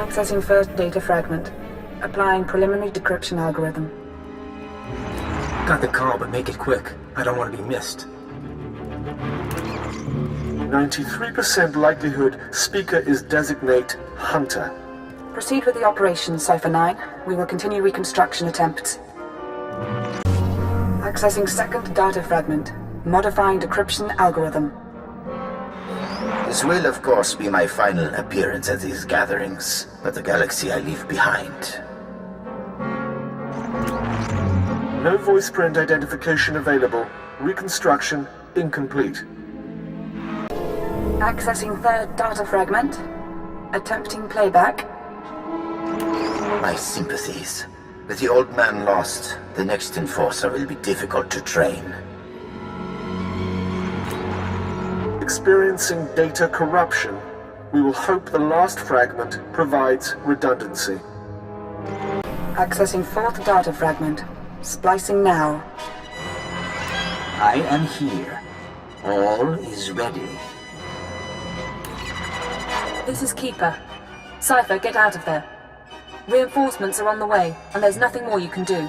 Accessing first data fragment. Applying preliminary decryption algorithm. Got the call, but make it quick. I don't want to be missed. 93% likelihood speaker is designate Hunter. Proceed with the operation, Cypher 9. We will continue reconstruction attempts. Accessing second data fragment. Modifying decryption algorithm. This will, of course, be my final appearance at these gatherings, but the galaxy I leave behind. No voice print identification available. Reconstruction incomplete. Accessing third data fragment. Attempting playback. My sympathies. With the old man lost, the next enforcer will be difficult to train. Experiencing data corruption. We will hope the last fragment provides redundancy. Accessing fourth data fragment. Splicing now. I am here. All is ready. This is Keeper. Cypher, get out of there. Reinforcements are on the way, and there's nothing more you can do.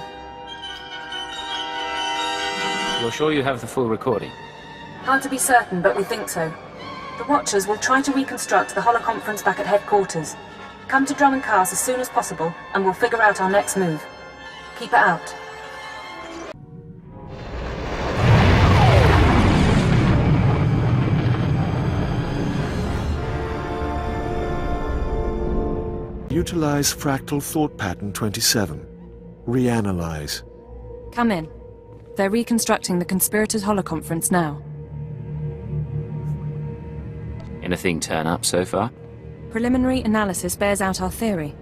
You're sure you have the full recording? Hard to be certain, but we think so. The Watchers will try to reconstruct the holoconference back at headquarters. Come to Drum and Cars as soon as possible, and we'll figure out our next move. Keeper out. Utilize fractal thought pattern 27. Reanalyze. Come in. They're reconstructing the conspirators' holoconference now. Anything turn up so far? Preliminary analysis bears out our theory.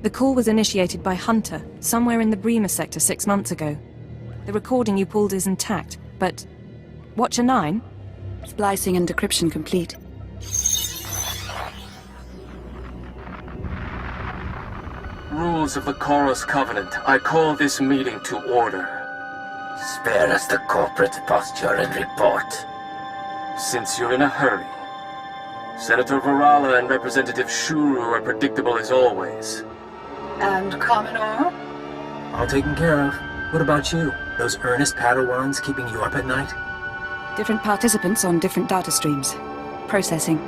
The call was initiated by Hunter, somewhere in the Bremer sector 6 months ago. The recording you pulled is intact, but... Watcher 9? Splicing and decryption complete. Rules of the Chorus Covenant, I call this meeting to order. Spare us the corporate posture and report. Since you're in a hurry, Senator Varala and Representative Shuru are predictable as always. And Commodore? All taken care of. What about you? Those earnest Padawans keeping you up at night? Different participants on different data streams. Processing.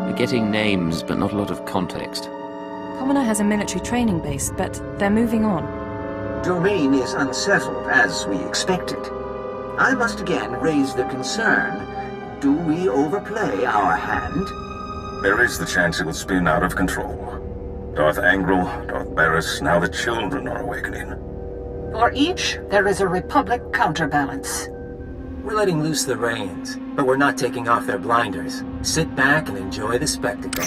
We're getting names, but not a lot of context. Commoner has a military training base, but they're moving on. Domain is unsettled, as we expected. I must again raise the concern. Do we overplay our hand? There is the chance it will spin out of control. Darth Angral, Darth Barris, now the children are awakening. For each, there is a Republic counterbalance. We're letting loose the reins, but we're not taking off their blinders. Sit back and enjoy the spectacle.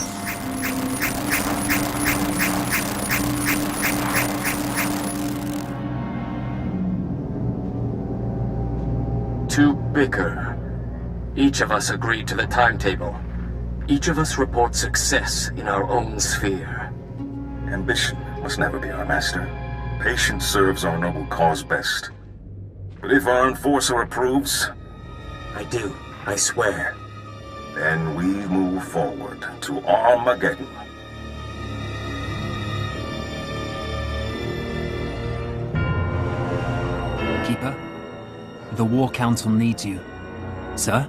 To bicker. Each of us agreed to the timetable. Each of us report success in our own sphere. Ambition must never be our master. Patience serves our noble cause best. But if our enforcer approves... I do, I swear. Then we move forward to Armageddon. Keeper, the War Council needs you. Sir?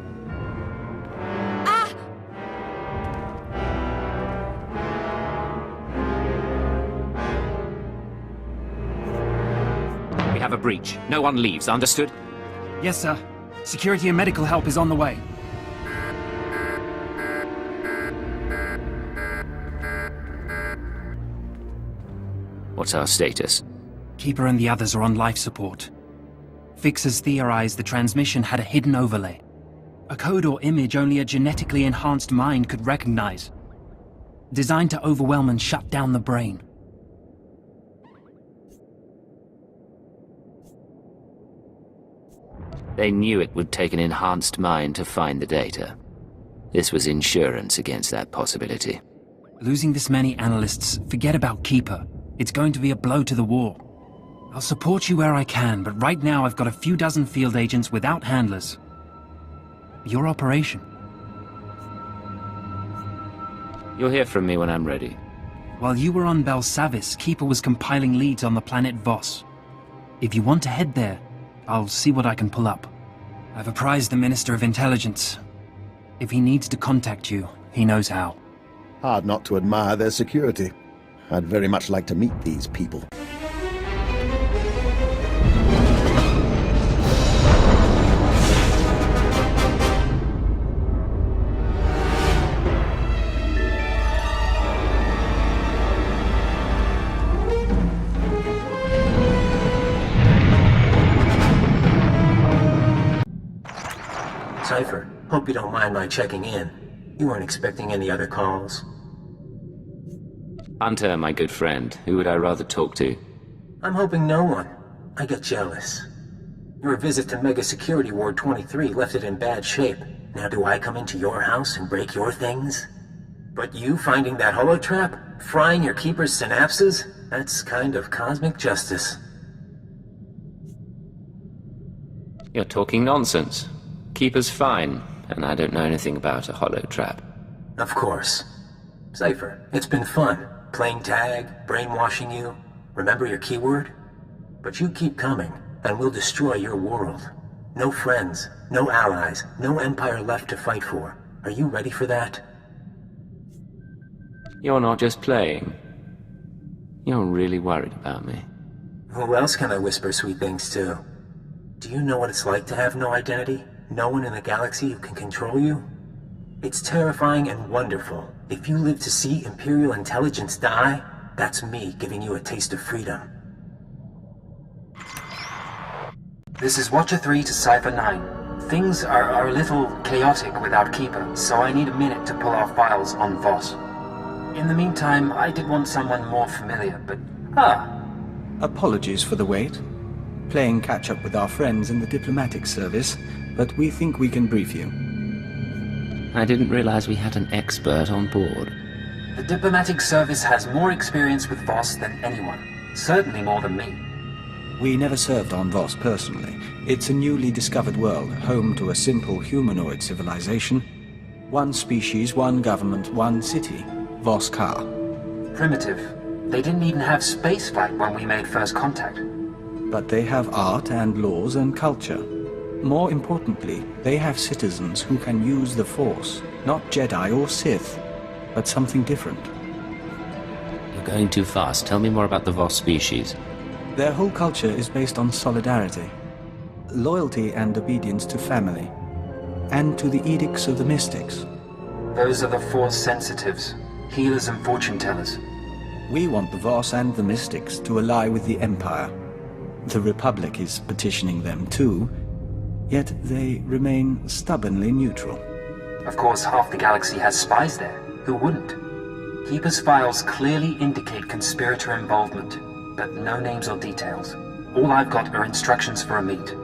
We have a breach. No one leaves, understood? Yes, sir. Security and medical help is on the way. What's our status? Keeper and the others are on life support. Fixers theorized the transmission had a hidden overlay. A code or image only a genetically enhanced mind could recognize. Designed to overwhelm and shut down the brain. They knew it would take an enhanced mind to find the data. This was insurance against that possibility. Losing this many analysts, forget about Keeper. It's going to be a blow to the war. I'll support you where I can, but right now I've got a few dozen field agents without handlers. Your operation. You'll hear from me when I'm ready. While you were on Belsavis, Keeper was compiling leads on the planet Voss. If you want to head there, I'll see what I can pull up. I've apprised the Minister of Intelligence. If he needs to contact you, he knows how. Hard not to admire their security. I'd very much like to meet these people. Cypher, hope you don't mind my checking in. You weren't expecting any other calls? Hunter, my good friend. Who would I rather talk to? I'm hoping no one. I get jealous. Your visit to Mega Security Ward 23 left it in bad shape. Now do I come into your house and break your things? But you finding that holotrap? Frying your Keeper's synapses? That's kind of cosmic justice. You're talking nonsense. Keeper's fine, and I don't know anything about a holotrap. Of course. Cypher, it's been fun. Playing tag, brainwashing you. Remember your keyword? But you keep coming, and we'll destroy your world. No friends, no allies, no empire left to fight for. Are you ready for that? You're not just playing. You're really worried about me. Who else can I whisper sweet things to? Do you know what it's like to have no identity? No one in the galaxy who can control you? It's terrifying and wonderful. If you live to see Imperial intelligence die, that's me giving you a taste of freedom. This is Watcher 3 to Cypher 9. Things are a little chaotic without Keeper, so I need a minute to pull our files on Voss. In the meantime, I did want someone more familiar, but... Apologies for the wait. Playing catch-up with our friends in the diplomatic service, but we think we can brief you. I didn't realize we had an expert on board. The diplomatic service has more experience with Voss than anyone. Certainly more than me. We never served on Voss personally. It's a newly discovered world, home to a simple humanoid civilization. One species, one government, one city. Voss-Ka. Primitive. They didn't even have spaceflight when we made first contact. But they have art and laws and culture. More importantly, they have citizens who can use the Force. Not Jedi or Sith, but something different. You're going too fast. Tell me more about the Voss species. Their whole culture is based on solidarity, loyalty and obedience to family, and to the edicts of the mystics. Those are the Force sensitives, healers and fortune tellers. We want the Voss and the mystics to ally with the Empire. The Republic is petitioning them too, yet they remain stubbornly neutral. Of course, half the galaxy has spies there. Who wouldn't? Keeper's files clearly indicate conspirator involvement, but no names or details. All I've got are instructions for a meet.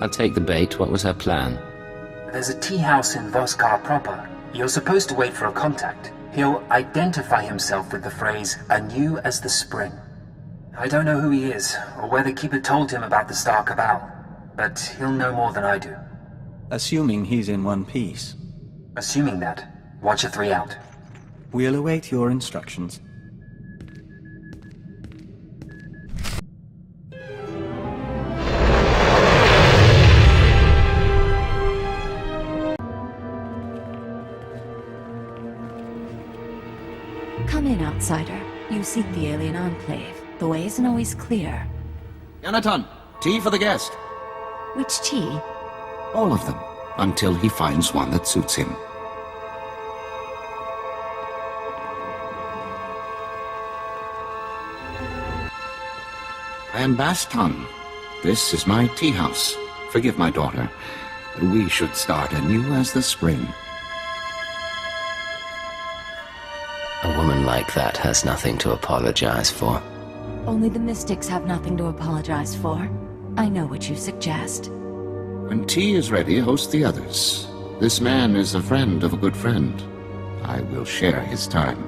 I'll take the bait. What was her plan? There's a tea house in Voss-Ka proper. You're supposed to wait for a contact. He'll identify himself with the phrase, anew as the spring. I don't know who he is, or whether Keeper told him about the Star Cabal, but he'll know more than I do. Assuming he's in one piece. Assuming that, Watcher 3 out. We'll await your instructions. Come in, outsider. You seek the alien enclave. The way isn't always clear. Yanaton, tea for the guest. Which tea? All of them, until he finds one that suits him. I am Baston. This is my tea house. Forgive my daughter. We should start anew as the spring. A woman like that has nothing to apologize for. Only the mystics have nothing to apologize for. I know what you suggest. When tea is ready, host the others. This man is a friend of a good friend. I will share his time.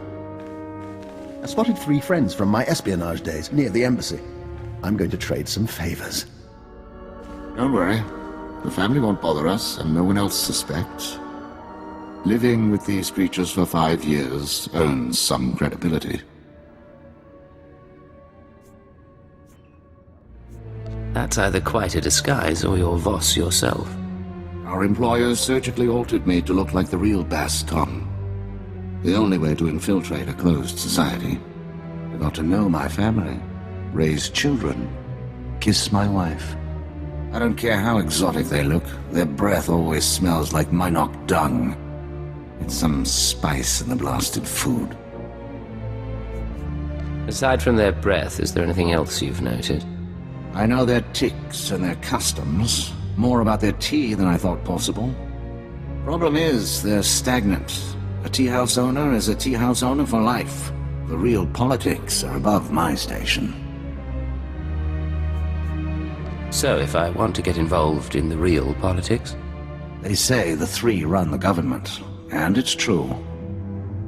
I spotted 3 friends from my espionage days near the embassy. I'm going to trade some favors. Don't worry. The family won't bother us, and no one else suspects. Living with these creatures for 5 years earns some credibility. That's either quite a disguise or you're Voss yourself. Our employers surgically altered me to look like the real Baston. The only way to infiltrate a closed society. I got to know my family, raise children, kiss my wife. I don't care how exotic they look, their breath always smells like Minok dung. It's some spice in the blasted food. Aside from their breath, is there anything else you've noted? I know their tics and their customs. More about their tea than I thought possible. Problem is, they're stagnant. A tea house owner is a tea house owner for life. The real politics are above my station. So, if I want to get involved in the real politics? They say the 3 run the government, and it's true.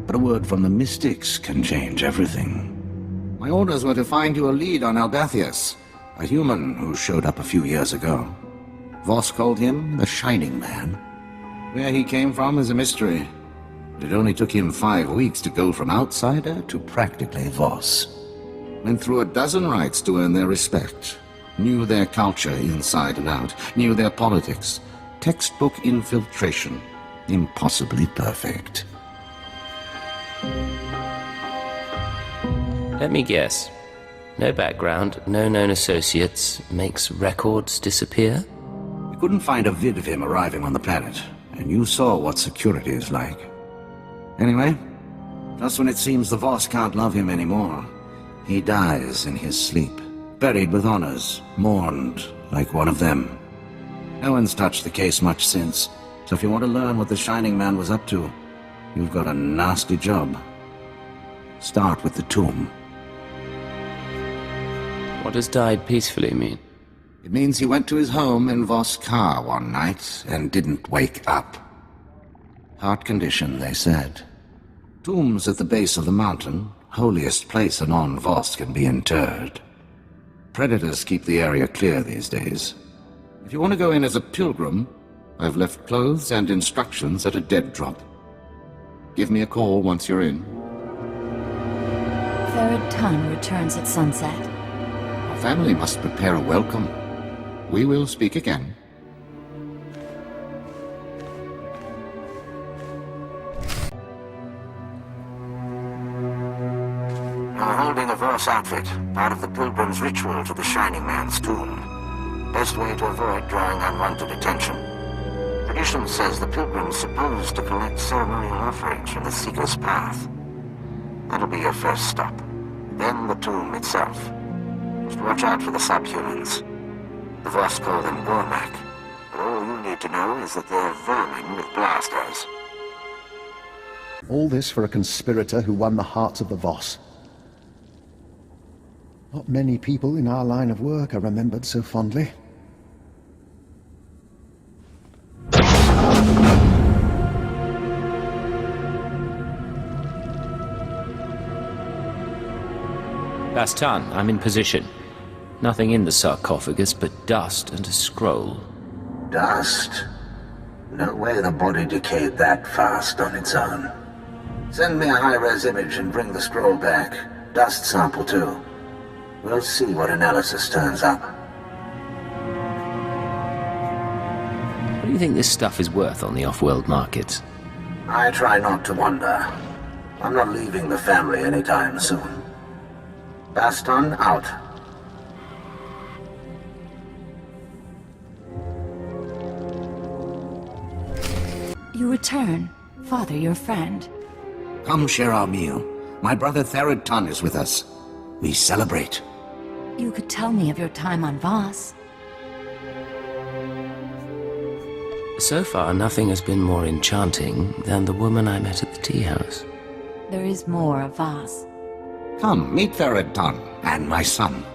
But a word from the mystics can change everything. My orders were to find you a lead on Albathius, a human who showed up a few years ago. Voss called him the Shining Man. Where he came from is a mystery. But it only took him 5 weeks to go from outsider to practically Voss. Went through a dozen rites to earn their respect. Knew their culture inside and out. Knew their politics. Textbook infiltration. Impossibly perfect. Let me guess. No background, no known associates, makes records disappear? We couldn't find a vid of him arriving on the planet, and you saw what security is like. Anyway, just when it seems the Voss can't love him anymore, he dies in his sleep, buried with honors, mourned like one of them. No one's touched the case much since, so if you want to learn what the Shining Man was up to, you've got a nasty job. Start with the tomb. What does died peacefully mean? It means he went to his home in Voss Car one night and didn't wake up. Heart condition, they said. Tombs at the base of the mountain, holiest place a non-Voss can be interred. Predators keep the area clear these days. If you want to go in as a pilgrim, I've left clothes and instructions at a dead drop. Give me a call once you're in. Third Ton returns at sunset. Our family must prepare a welcome. We will speak again. You're holding a Voss outfit, part of the pilgrim's ritual to the Shining Man's tomb. Best way to avoid drawing unwanted attention. Tradition says the pilgrim's supposed to collect ceremonial offerings from the Seeker's path. That'll be your first stop. Then the tomb itself. Just watch out for the subhumans. The Voss call them Gormak, but all you need to know is that they're vermin with blasters. All this for a conspirator who won the hearts of the Voss. Not many people in our line of work are remembered so fondly. Bastan, I'm in position. Nothing in the sarcophagus but dust and a scroll. Dust? No way the body decayed that fast on its own. Send me a high-res image and bring the scroll back. Dust sample, too. We'll see what analysis turns up. What do you think this stuff is worth on the off-world markets? I try not to wonder. I'm not leaving the family anytime soon. Baston out. You return. Father, your friend. Come share our meal. My brother Third Ton is with us. We celebrate. You could tell me of your time on Voss. So far, nothing has been more enchanting than the woman I met at the tea house. There is more of Voss. Come, meet Third Ton and my son.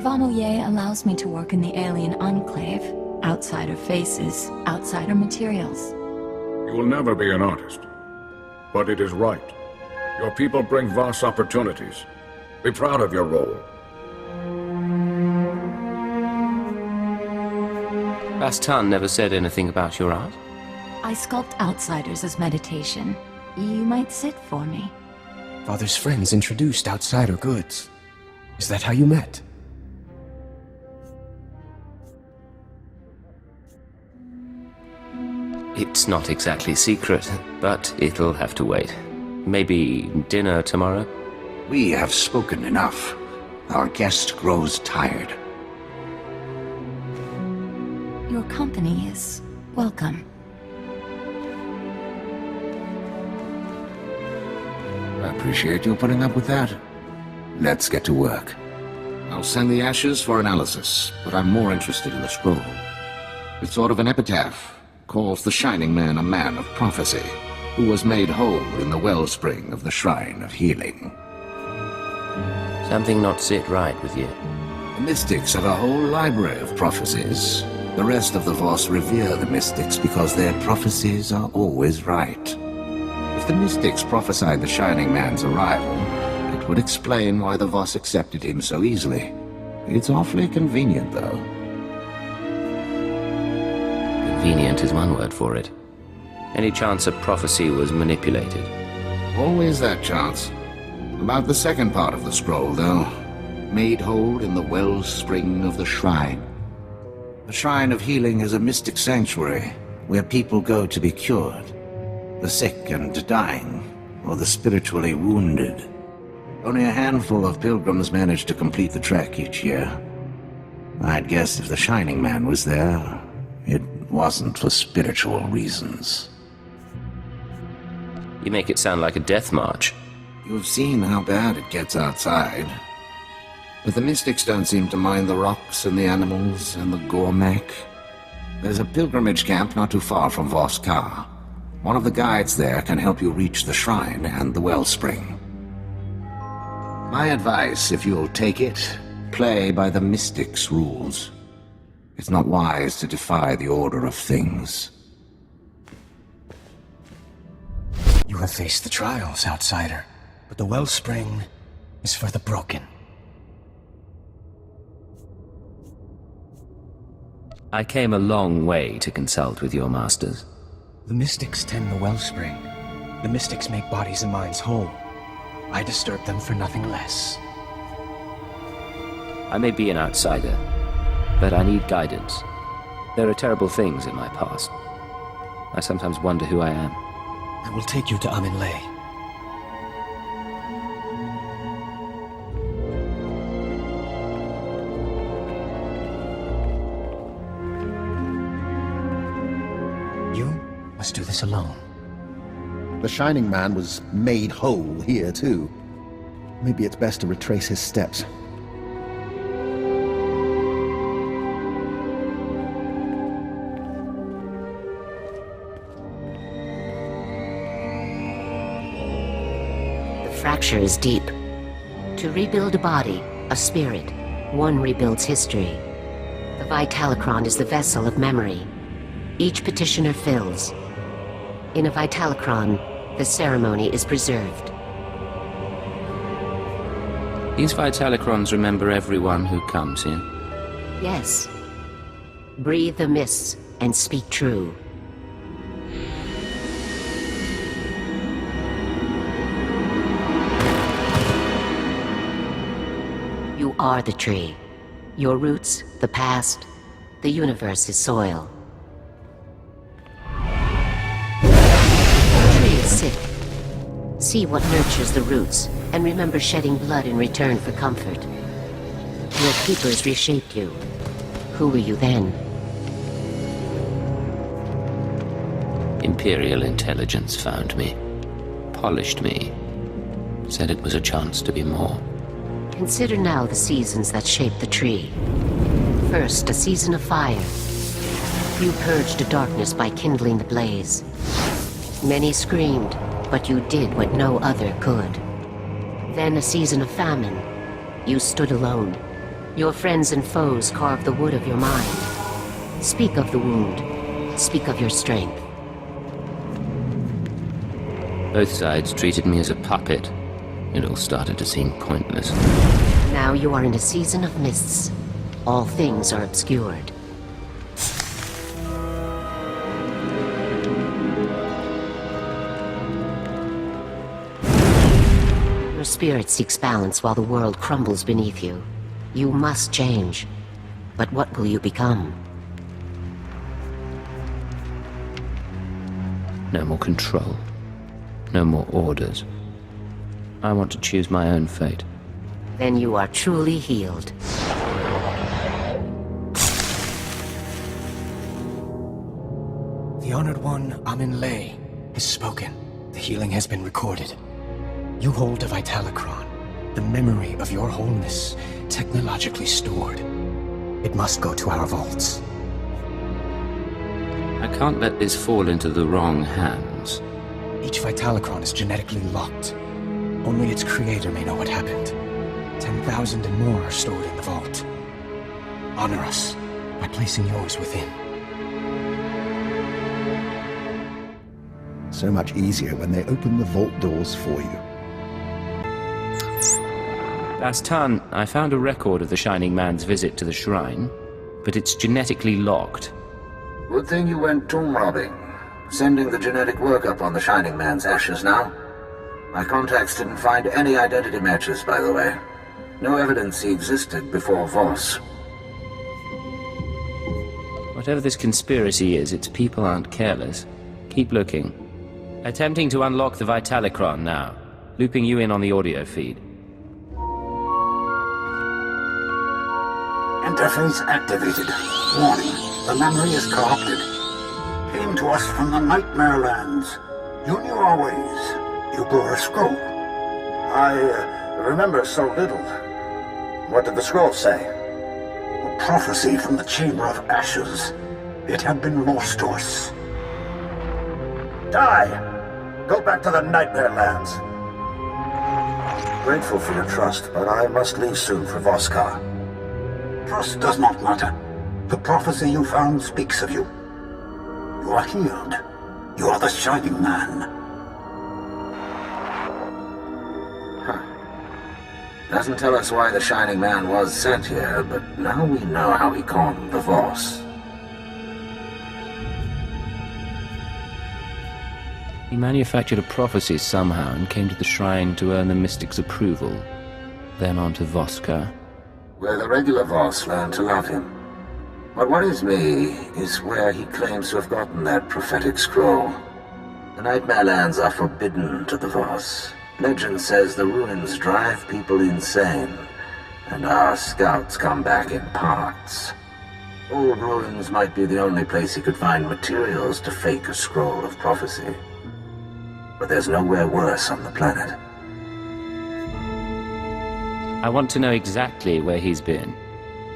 Vanoye allows me to work in the alien enclave, Outsider faces, outsider materials. You will never be an artist. But it is right. Your people bring Voss opportunities. Be proud of your role. Bastan never said anything about your art? I sculpt outsiders as meditation. You might sit for me. Father's friends introduced outsider goods. Is that how you met? It's not exactly secret, but it'll have to wait. Maybe dinner tomorrow? We have spoken enough. Our guest grows tired. Your company is welcome. I appreciate you putting up with that. Let's get to work. I'll send the ashes for analysis, but I'm more interested in the scroll. It's sort of an epitaph. Calls the Shining Man a man of prophecy, who was made whole in the wellspring of the Shrine of Healing. Something not sit right with you. The Mystics have a whole library of prophecies. The rest of the Voss revere the Mystics because their prophecies are always right. If the Mystics prophesied the Shining Man's arrival, it would explain why the Voss accepted him so easily. It's awfully convenient, though. Convenient is one word for it. Any chance a prophecy was manipulated? Always that chance. About the second part of the scroll, though. Made whole in the wellspring of the shrine. The Shrine of Healing is a mystic sanctuary where people go to be cured. The sick and dying, or the spiritually wounded. Only a handful of pilgrims manage to complete the trek each year. I'd guess if the Shining Man was there, it wasn't for spiritual reasons. You make it sound like a death march. You've seen how bad it gets outside. But the Mystics don't seem to mind the rocks and the animals and the Gormak. There's a pilgrimage camp not too far from Voss. One of the guides there can help you reach the shrine and the wellspring. My advice, if you'll take it, play by the Mystics' rules. It's not wise to defy the order of things. You have faced the trials, outsider, but the wellspring is for the broken. I came a long way to consult with your masters. The Mystics tend the wellspring. The Mystics make bodies and minds whole. I disturb them for nothing less. I may be an outsider, but I need guidance. There are terrible things in my past. I sometimes wonder who I am. I will take you to Amin-Lay. You must do this alone. The Shining Man was made whole here, too. Maybe it's best to retrace his steps. The fracture is deep. To rebuild a body, a spirit, one rebuilds history. The Vitalicron is the vessel of memory. Each petitioner fills. In a Vitalicron, the ceremony is preserved. These Vitalicrons remember everyone who comes here. Yes. Breathe the mists and speak true. You are the tree. Your roots, the past, the universe is soil. The tree is sick. See what nurtures the roots, and remember shedding blood in return for comfort. Your keepers reshaped you. Who were you then? Imperial intelligence found me, polished me, said it was a chance to be more. Consider now the seasons that shaped the tree. First, a season of fire. You purged the darkness by kindling the blaze. Many screamed, but you did what no other could. Then a season of famine. You stood alone. Your friends and foes carved the wood of your mind. Speak of the wound. Speak of your strength. Both sides treated me as a puppet. It all started to seem pointless. Now you are in a season of mists. All things are obscured. Your spirit seeks balance while the world crumbles beneath you. You must change. But what will you become? No more control. No more orders. I want to choose my own fate. Then you are truly healed. The Honored One, Amin Lay, has spoken. The healing has been recorded. You hold a Vitalicron, the memory of your wholeness, technologically stored. It must go to our vaults. I can't let this fall into the wrong hands. Each Vitalicron is genetically locked. Only its creator may know what happened. 10,000 and more are stored in the vault. Honor us by placing yours within. So much easier when they open the vault doors for you. Bastan, I found a record of the Shining Man's visit to the shrine, but it's genetically locked. Good thing you went tomb robbing. Sending the genetic workup on the Shining Man's ashes now. My contacts didn't find any identity matches, by the way. No evidence he existed before Voss. Whatever this conspiracy is, its people aren't careless. Keep looking. Attempting to unlock the Vitalicron now. Looping you in on the audio feed. Interface activated. Warning, the memory is corrupted. Came to us from the Nightmare Lands. You knew our ways. You bore a scroll. I remember so little. What did the scroll say? A prophecy from the Chamber of Ashes. It had been lost to us. Die! Go back to the Nightmare Lands. Grateful for your trust, but I must leave soon for Voskar. Trust does not matter. The prophecy you found speaks of you. You are healed. You are the Shining Man. Doesn't tell us why the Shining Man was sent here, but now we know how he conned the Voss. He manufactured a prophecy somehow and came to the shrine to earn the mystic's approval. Then on to Voskar. Where the regular Voss learned to love him. What worries me is where he claims to have gotten that prophetic scroll. The Nightmare Lands are forbidden to the Voss. Legend says the ruins drive people insane, and our scouts come back in parts. Old ruins might be the only place he could find materials to fake a scroll of prophecy. But there's nowhere worse on the planet. I want to know exactly where he's been.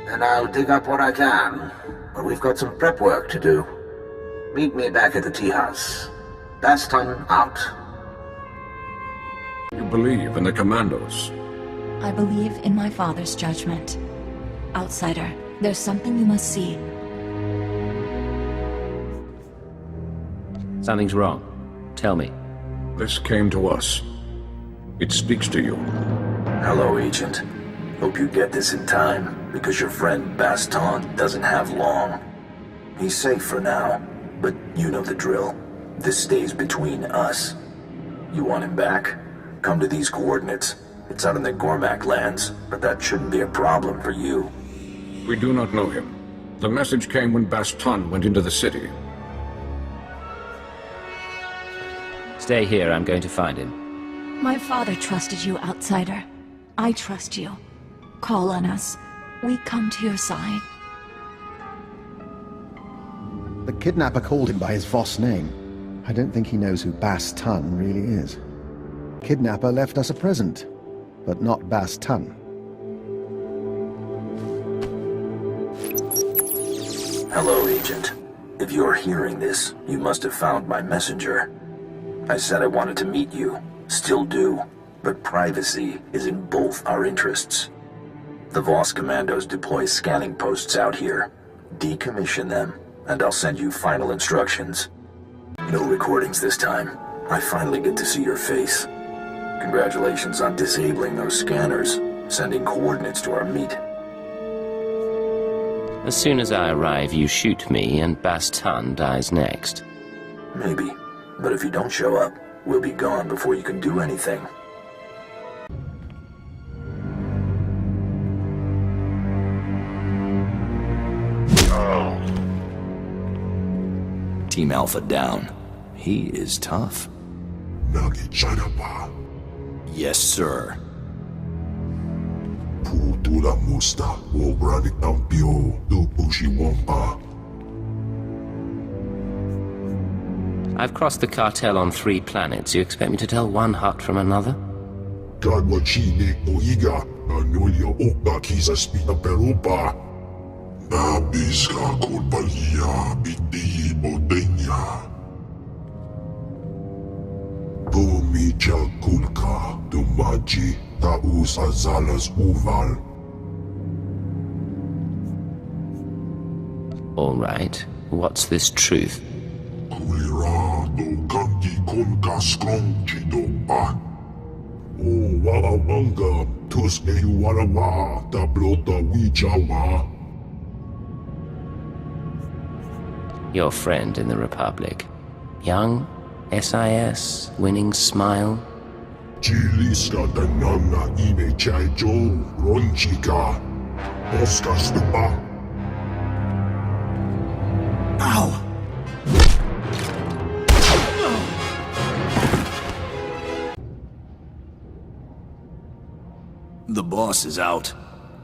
And I'll dig up what I can, but we've got some prep work to do. Meet me back at the tea house. Bastan out. You believe in the Commandos? I believe in my father's judgment. Outsider, there's something you must see. Something's wrong. Tell me. This came to us. It speaks to you. Hello, Agent. Hope you get this in time, because your friend Bastan doesn't have long. He's safe for now, but you know the drill. This stays between us. You want him back? Come to these coordinates. It's out in the Gormak lands, but that shouldn't be a problem for you. We do not know him. The message came when Bastan went into the city. Stay here, I'm going to find him. My father trusted you, outsider. I trust you. Call on us. We come to your side. The kidnapper called him by his Voss name. I don't think he knows who Bastan really is. Kidnapper left us a present, but not Bastan. Hello, Agent. If you're hearing this, you must have found my messenger. I said I wanted to meet you. Still do. But privacy is in both our interests. The Voss commandos deploy scanning posts out here. Decommission them, and I'll send you final instructions. No recordings this time. I finally get to see your face. Congratulations on disabling those scanners, sending coordinates to our meet. As soon as I arrive, you shoot me, and Bast-Hun dies next. Maybe. But if you don't show up, we'll be gone before you can do anything. Team Alpha down. He is tough. Yes, sir. I've crossed the cartel on 3 planets. You expect me to tell one hut from another? All right. What's this truth? Your friend in the Republic. Young, SIS, winning smile. Ow! The boss is out.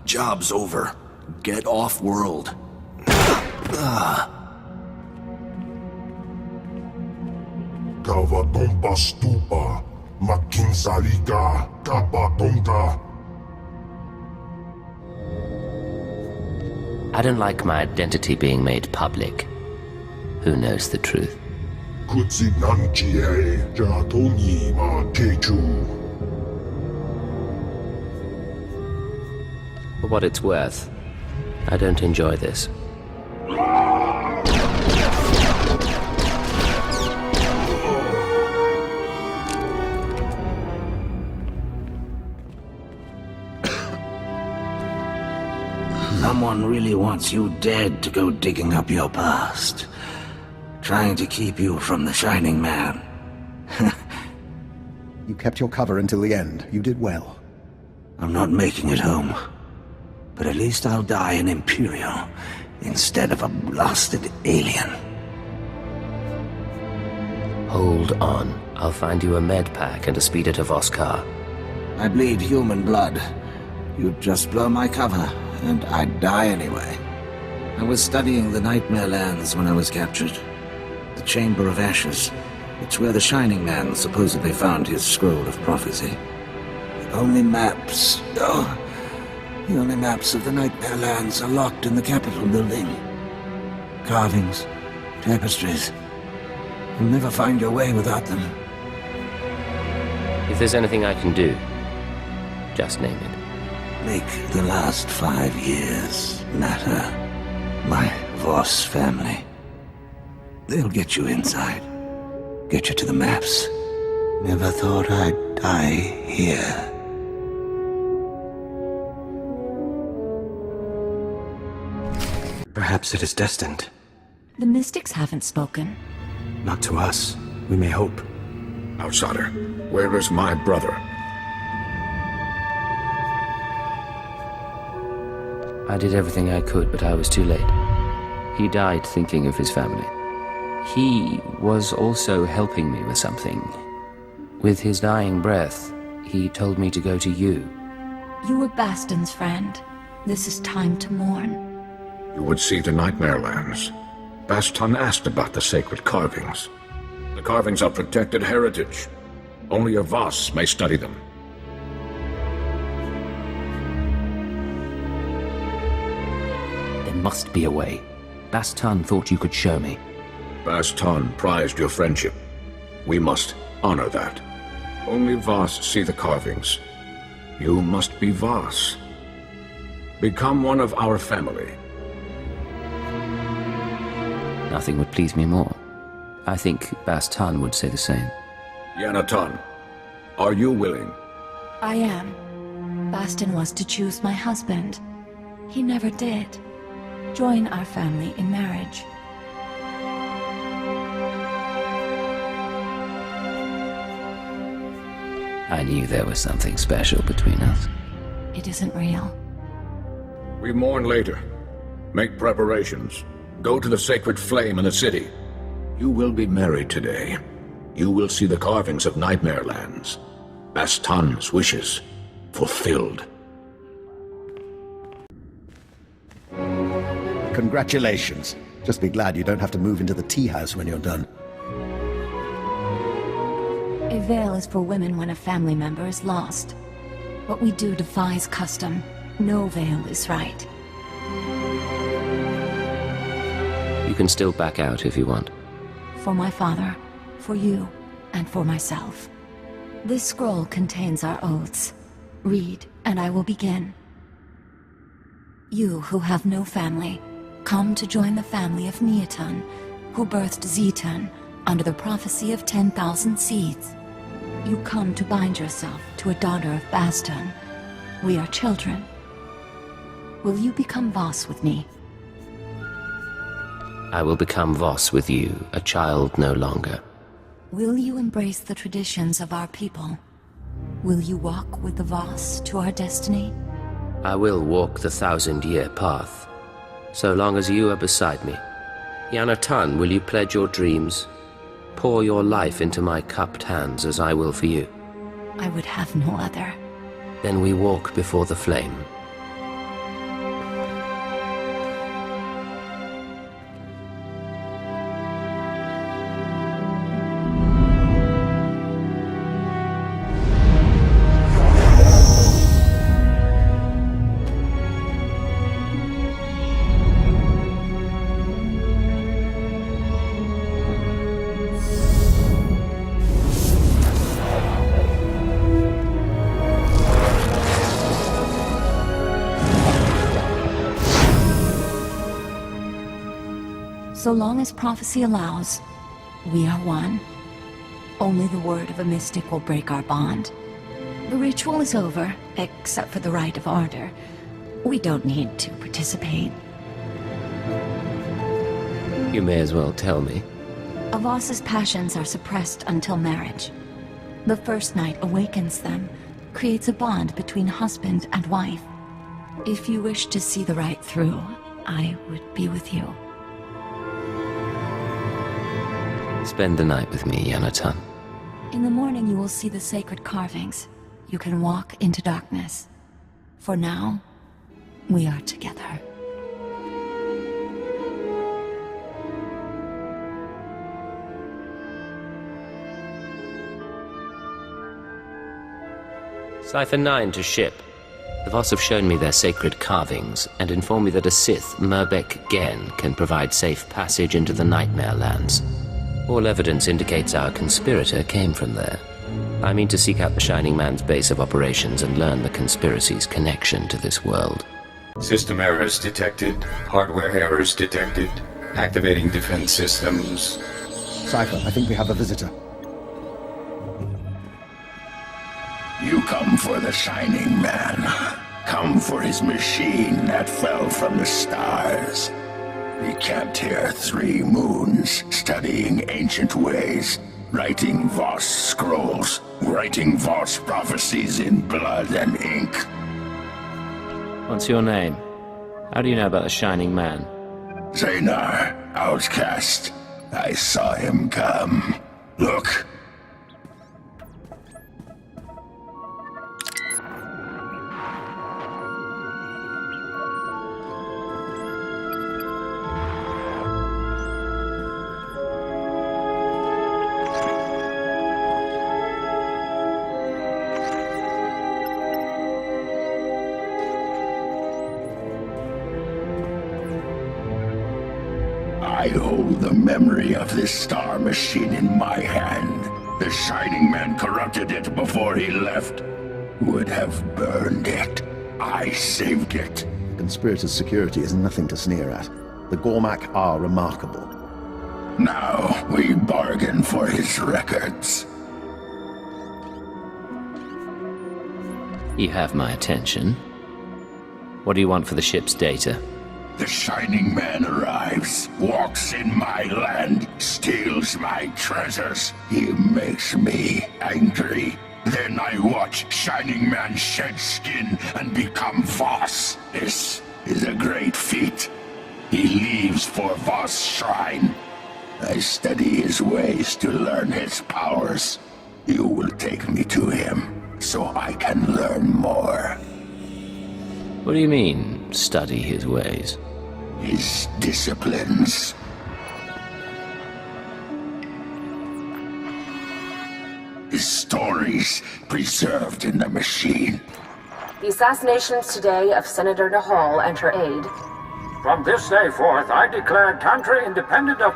Job's over. Get off world. I don't like my identity being made public. Who knows the truth? For what it's worth, I don't enjoy this. Someone really wants you dead to go digging up your past. Trying to keep you from the Shining Man. You kept your cover until the end. You did well. I'm not making it home. But at least I'll die an Imperial instead of a blasted alien. Hold on. I'll find you a med pack and a speeder to Voss car. I bleed human blood. You'd just blow my cover, and I'd die anyway. I was studying the Nightmare Lands when I was captured. The Chamber of Ashes. It's where the Shining Man supposedly found his scroll of prophecy. The only maps... the only maps of the Nightmare Lands are locked in the Capitol building. Carvings, tapestries. You'll never find your way without them. If there's anything I can do, just name it. Make the last 5 years matter. My Voss family. They'll get you inside. Get you to the maps. Never thought I'd die here. Perhaps it is destined. The mystics haven't spoken. Not to us. We may hope. Outsider, where is my brother? I did everything I could, but I was too late. He died thinking of his family. He was also helping me with something. With his dying breath, he told me to go to you. You were Baston's friend. This is time to mourn. You would see the Nightmare Lands. Bast-Hun asked about the sacred carvings. The carvings are protected heritage. Only a Voss may study them. There must be a way. Bast-Hun thought you could show me. Bast-Hun prized your friendship. We must honor that. Only Voss see the carvings. You must be Voss. Become one of our family. Nothing would please me more. I think Bast-Tan would say the same. Yana-Tan, are you willing? I am. Baston was to choose my husband. He never did. Join our family in marriage. I knew there was something special between us. It isn't real. We mourn later. Make preparations. Go to the sacred flame in the city. You will be married today. You will see the carvings of Nightmare Lands. Bast-Tan's wishes fulfilled. Congratulations. Just be glad you don't have to move into the tea house when you're done. A veil is for women when a family member is lost. What we do defies custom. No veil is right. You can still back out if you want. For my father, for you, and for myself. This scroll contains our oaths. Read, and I will begin. You who have no family, come to join the family of Neotun, who birthed Zetun under the prophecy of 10,000 seeds. You come to bind yourself to a daughter of Baston. We are children. Will you become Voss with me? I will become Voss with you, a child no longer. Will you embrace the traditions of our people? Will you walk with the Voss to our destiny? I will walk the 1,000-year path, so long as you are beside me. Yana-Tan, will you pledge your dreams? Pour your life into my cupped hands as I will for you. I would have no other. Then we walk before the flame. So long as prophecy allows, we are one. Only the word of a mystic will break our bond. The ritual is over, except for the rite of ardor. We don't need to participate. You may as well tell me. A Voss's passions are suppressed until marriage. The first night awakens them, creates a bond between husband and wife. If you wish to see the rite through, I would be with you. Spend the night with me, Yana-Tan. In the morning you will see the sacred carvings. You can walk into darkness. For now, we are together. Cipher 9 to ship. The Voss have shown me their sacred carvings, and informed me that a Sith, Merbek Gen, can provide safe passage into the Nightmare Lands. All evidence indicates our conspirator came from there. I mean to seek out the Shining Man's base of operations and learn the conspiracy's connection to this world. System errors detected. Hardware errors detected. Activating defense systems. Cipher, I think we have a visitor. You come for the Shining Man. Come for his machine that fell from the stars. He camped here 3 moons, studying ancient ways, writing Voss scrolls, writing Voss prophecies in blood and ink. What's your name? How do you know about the Shining Man? Zanar, outcast. I saw him come. Look. I hold the memory of this star machine in my hand. The Shining Man corrupted it before he left. Would have burned it. I saved it. The conspirator's security is nothing to sneer at. The Gormak are remarkable. Now we bargain for his records. You have my attention. What do you want for the ship's data? The Shining Man arrives, walks in my land, steals my treasures. He makes me angry. Then I watch Shining Man shed skin and become Voss. This is a great feat. He leaves for Voss' shrine. I study his ways to learn his powers. You will take me to him, so I can learn more. What do you mean, study his ways? His disciplines. His stories preserved in the machine. The assassinations today of Senator Nahal and her aide. From this day forth, I declare country independent of...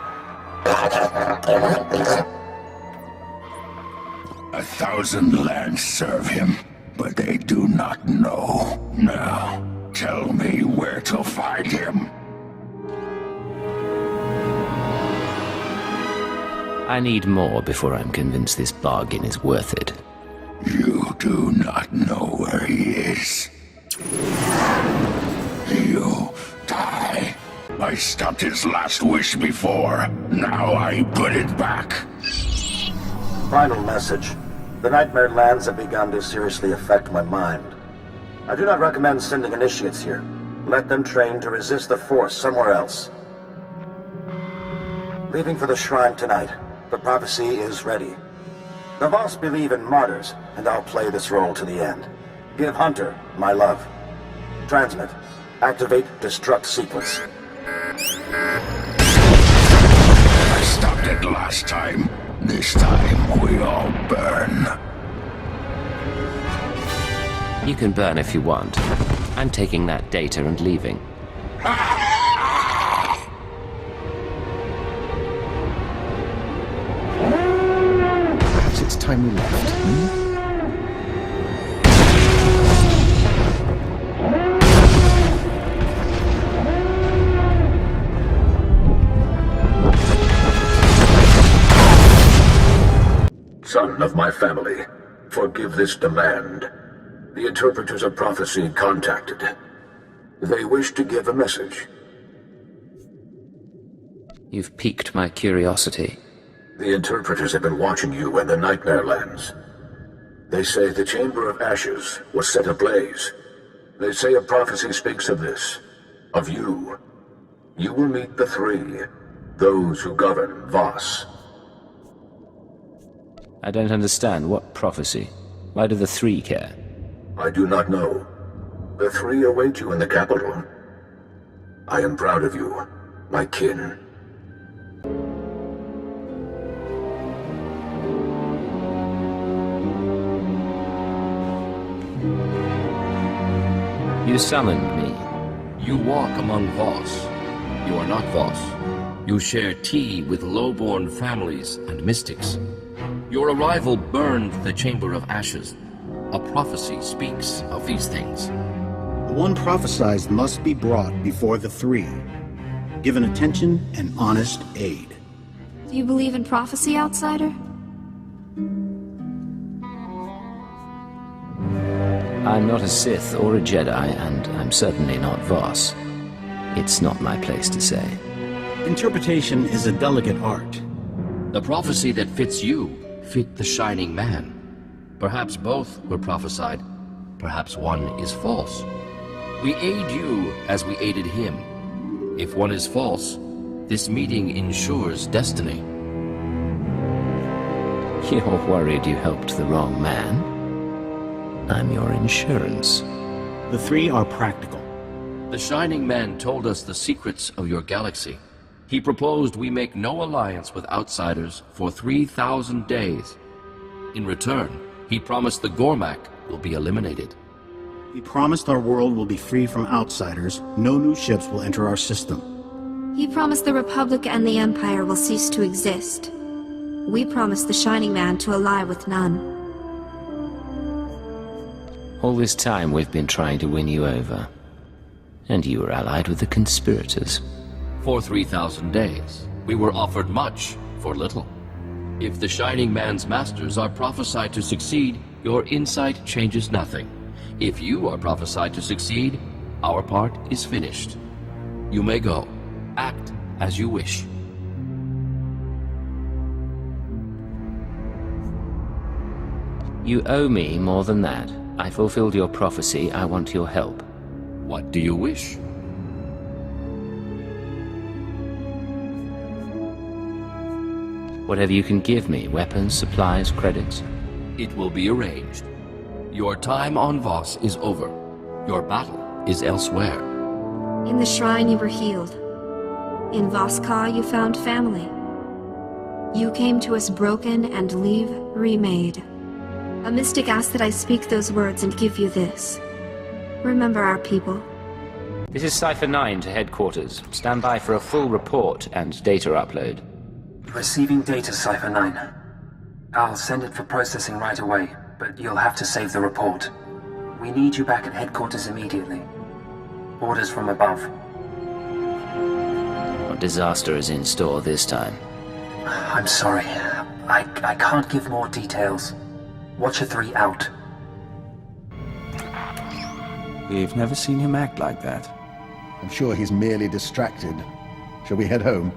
1,000 lands serve him, but they do not know. Now, tell me where to find him. I need more before I'm convinced this bargain is worth it. You do not know where he is. You die. I stopped his last wish before. Now I put it back. Final message. The Nightmare Lands have begun to seriously affect my mind. I do not recommend sending initiates here. Let them train to resist the Force somewhere else. Leaving for the shrine tonight. The prophecy is ready. The Voss believe in martyrs, and I'll play this role to the end. Give Hunter my love. Transmit. Activate destruct sequence. I stopped it last time. This time, we all burn. You can burn if you want. I'm taking that data and leaving. Perhaps it's time we left, Son of my family, forgive this demand. The interpreters of prophecy contacted. They wish to give a message. You've piqued my curiosity. The interpreters have been watching you and the Nightmare Lands. They say the Chamber of Ashes was set ablaze. They say a prophecy speaks of this, of you. You will meet the three, those who govern Voss. I don't understand. What prophecy? Why do the three care? I do not know. The three await you in the capital. I am proud of you, my kin. You summoned me. You walk among Voss. You are not Voss. You share tea with low-born families and mystics. Your arrival burned the Chamber of Ashes. A prophecy speaks of these things. The one prophesied must be brought before the three, given attention and honest aid. Do you believe in prophecy, outsider? I'm not a Sith or a Jedi, and I'm certainly not Voss. It's not my place to say. Interpretation is a delicate art. The prophecy that fits you fit the Shining Man. Perhaps both were prophesied. Perhaps one is false. We aid you as we aided him. If one is false, this meeting ensures destiny. You're worried you helped the wrong man? I'm your insurance. The three are practical. The Shining Man told us the secrets of your galaxy. He proposed we make no alliance with outsiders for 3,000 days. In return, he promised the Gormak will be eliminated. He promised our world will be free from outsiders. No new ships will enter our system. He promised the Republic and the Empire will cease to exist. We promised the Shining Man to ally with none. All this time we've been trying to win you over. And you were allied with the conspirators. For 3,000 days. We were offered much for little. If the Shining Man's masters are prophesied to succeed, your insight changes nothing. If you are prophesied to succeed, our part is finished. You may go. Act as you wish. You owe me more than that. I fulfilled your prophecy. I want your help. What do you wish? Whatever you can give me. Weapons, supplies, credits. It will be arranged. Your time on Voss is over. Your battle is elsewhere. In the shrine you were healed. In Voss-Ka you found family. You came to us broken and leave remade. A mystic asked that I speak those words and give you this. Remember our people. This is Cypher 9 to headquarters. Stand by for a full report and data upload. Receiving data, Cypher 9. I'll send it for processing right away, but you'll have to save the report. We need you back at headquarters immediately. Orders from above. What disaster is in store this time? I'm sorry. I can't give more details. Watcher 3 out. We've never seen him act like that. I'm sure he's merely distracted. Shall we head home?